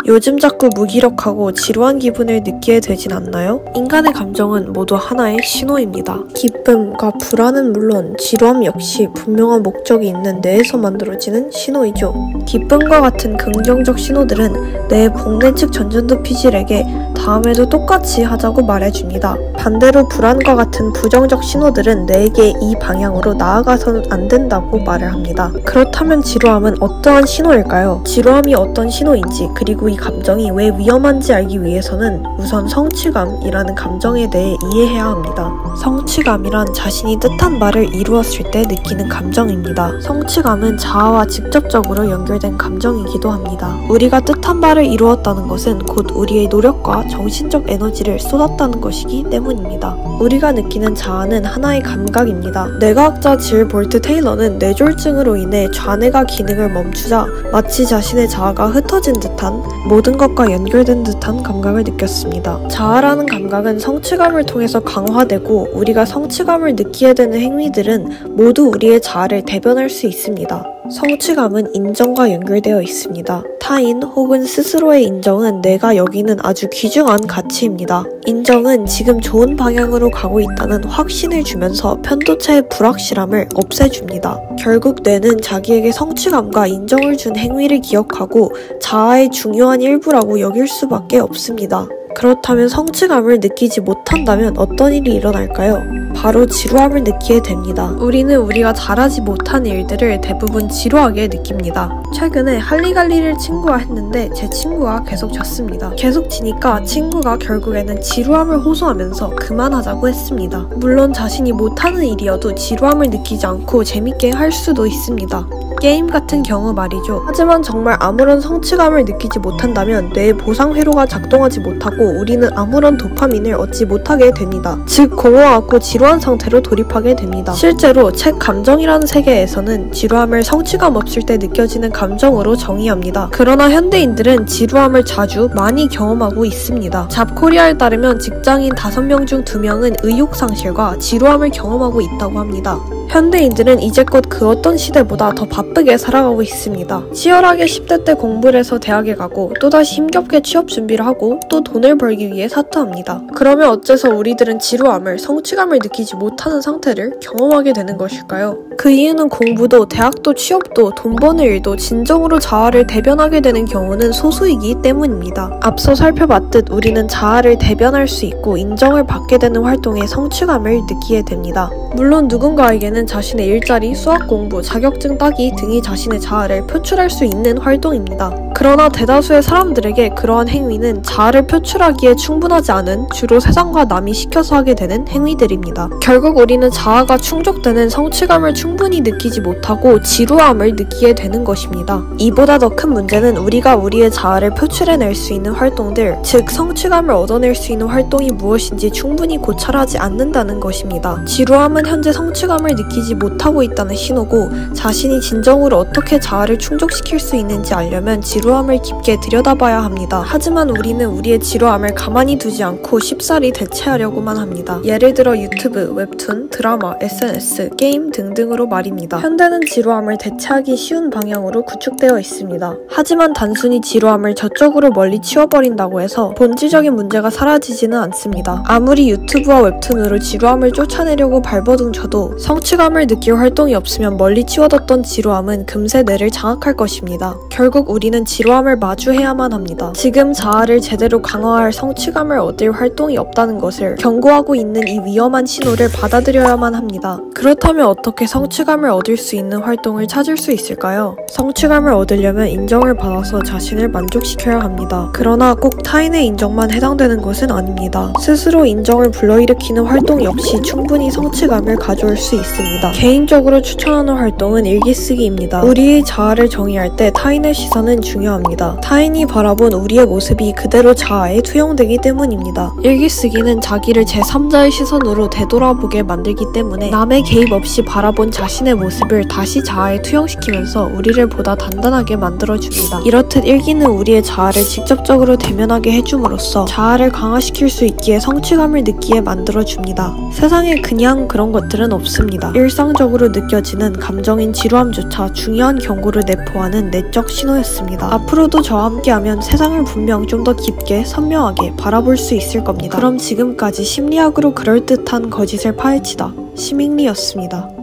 요즘 자꾸 무기력하고 지루한 기분을 느끼게 되진 않나요? 인간의 감정은 모두 하나의 신호입니다. 기쁨과 불안은 물론 지루함 역시 분명한 목적이 있는 뇌에서 만들어지는 신호이죠. 기쁨과 같은 긍정적 신호들은 뇌의 복내 측 전전두 피질에게 다음에도 똑같이 하자고 말해줍니다. 반대로 불안과 같은 부정적 신호들은 뇌에게 이 방향으로 나아가서는 안 된다고 말을 합니다. 그렇다면 지루함은 어떠한 신호일까요? 지루함이 어떤 신호인지 그리고 이 감정이 왜 위험한지 알기 위해서는 우선 성취감이라는 감정에 대해 이해해야 합니다. 성취감이란 자신이 뜻한 바를 이루었을 때 느끼는 감정입니다. 성취감은 자아와 직접적으로 연결된 감정이기도 합니다. 우리가 뜻한 바를 이루었다는 것은 곧 우리의 노력과 정신적 에너지를 쏟았다는 것이기 때문입니다. 우리가 느끼는 자아는 하나의 감각입니다. 뇌과학자 질 볼트 테일러는 뇌졸중으로 인해 좌뇌가 기능을 멈추자 마치 자신의 자아가 흩어진 듯한 모든 것과 연결된 듯한 감각을 느꼈습니다. 자아라는 감각은 성취감을 통해서 강화되고 우리가 성취감을 느끼게 되는 행위들은 모두 우리의 자아를 대변할 수 있습니다. 성취감은 인정과 연결되어 있습니다. 타인 혹은 스스로의 인정은 내가 여기는 아주 귀중한 가치입니다. 인정은 지금 좋은 방향으로 가고 있다는 확신을 주면서 편도체의 불확실함을 없애줍니다. 결국 뇌는 자기에게 성취감과 인정을 준 행위를 기억하고 자아의 중요한 일부라고 여길 수밖에 없습니다. 그렇다면 성취감을 느끼지 못한다면 어떤 일이 일어날까요? 바로 지루함을 느끼게 됩니다. 우리는 우리가 잘하지 못한 일들을 대부분 지루하게 느낍니다. 최근에 할리갈리를 친구와 했는데 제 친구가 계속 졌습니다. 계속 지니까 친구가 결국에는 지루함을 호소하면서 그만하자고 했습니다. 물론 자신이 못하는 일이어도 지루함을 느끼지 않고 재밌게 할 수도 있습니다. 게임 같은 경우 말이죠. 하지만 정말 아무런 성취감을 느끼지 못한다면 뇌의 보상 회로가 작동하지 못하고 우리는 아무런 도파민을 얻지 못하게 됩니다. 즉 공허하고 지루한 상태로 돌입하게 됩니다. 실제로 책 감정이라는 세계에서는 지루함을 성취감 없을 때 느껴지는 감정으로 정의합니다. 그러나 현대인들은 지루함을 자주 많이 경험하고 있습니다. 잡코리아에 따르면 직장인 5명 중 2명은 의욕상실과 지루함을 경험하고 있다고 합니다. 현대인들은 이제껏 그 어떤 시대보다 더 바쁘게 살아가고 있습니다. 치열하게 10대 때 공부를 해서 대학에 가고 또다시 힘겹게 취업 준비를 하고 또 돈을 벌기 위해 사투합니다. 그러면 어째서 우리들은 지루함을, 성취감을 느끼지 못하는 상태를 경험하게 되는 것일까요? 그 이유는 공부도 대학도 취업도 돈 버는 일도 진정으로 자아를 대변하게 되는 경우는 소수이기 때문입니다. 앞서 살펴봤듯 우리는 자아를 대변할 수 있고 인정을 받게 되는 활동에 성취감을 느끼게 됩니다. 물론 누군가에게는 자신의 일자리, 수학 공부, 자격증 따기 등이 자신의 자아를 표출할 수 있는 활동입니다. 그러나 대다수의 사람들에게 그러한 행위는 자아를 표출하기에 충분하지 않은 주로 세상과 남이 시켜서 하게 되는 행위들입니다. 결국 우리는 자아가 충족되는 성취감을 충분히 느끼지 못하고 지루함을 느끼게 되는 것입니다. 이보다 더 큰 문제는 우리가 우리의 자아를 표출해낼 수 있는 활동들, 즉 성취감을 얻어낼 수 있는 활동이 무엇인지 충분히 고찰하지 않는다는 것입니다. 지루함은 현재 성취감을 느끼지 못하고 있다는 신호고 자신이 진정으로 어떻게 자아를 충족시킬 수 있는지 알려면 지루함을 깊게 들여다봐야 합니다. 하지만 우리는 우리의 지루함을 가만히 두지 않고 쉽사리 대체하려고만 합니다. 예를 들어 유튜브, 웹툰, 드라마, SNS, 게임 등등으로 말입니다. 현대는 지루함을 대체하기 쉬운 방향으로 구축되어 있습니다. 하지만 단순히 지루함을 저쪽으로 멀리 치워버린다고 해서 본질적인 문제가 사라지지는 않습니다. 아무리 유튜브와 웹툰으로 지루함을 쫓아내려고 발버둥쳐도 성취감을 느낄 활동이 없으면 멀리 치워뒀던 지루함은 금세 뇌를 장악할 것입니다. 결국 우리는 지루함을 마주해야만 합니다. 지금 자아를 제대로 강화할 성취감을 얻을 활동이 없다는 것을 경고하고 있는 이 위험한 신호를 받아들여야만 합니다. 그렇다면 어떻게 성취감을 얻을 수 있는 활동을 찾을 수 있을까요? 성취감을 얻으려면 인정을 받아서 자신을 만족시켜야 합니다. 그러나 꼭 타인의 인정만 해당되는 것은 아닙니다. 스스로 인정을 불러일으키는 활동 역시 충분히 성취감을 가져올 수 있습니다. 개인적으로 추천하는 활동은 일기쓰기입니다. 우리의 자아를 정의할 때 타인의 시선은 중요합니다. 타인이 바라본 우리의 모습이 그대로 자아에 투영되기 때문입니다. 일기쓰기는 자기를 제3자의 시선으로 되돌아보게 만들기 때문에 남의 개입 없이 바라본 자신의 모습을 다시 자아에 투영시키면서 우리를 보다 단단하게 만들어줍니다. 이렇듯 일기는 우리의 자아를 직접적으로 대면하게 해줌으로써 자아를 강화시킬 수 있기에 성취감을 느끼게 만들어줍니다. 세상에 그냥 그런 것들은 없습니다. 일상적으로 느껴지는 감정인 지루함조차 중요한 경고를 내포하는 내적 신호였습니다. 앞으로도 저와 함께하면 세상을 분명 좀 더 깊게 선명하게 바라볼 수 있을 겁니다. 그럼 지금까지 심리학으로 그럴듯한 거짓을 파헤치다 시밍리였습니다.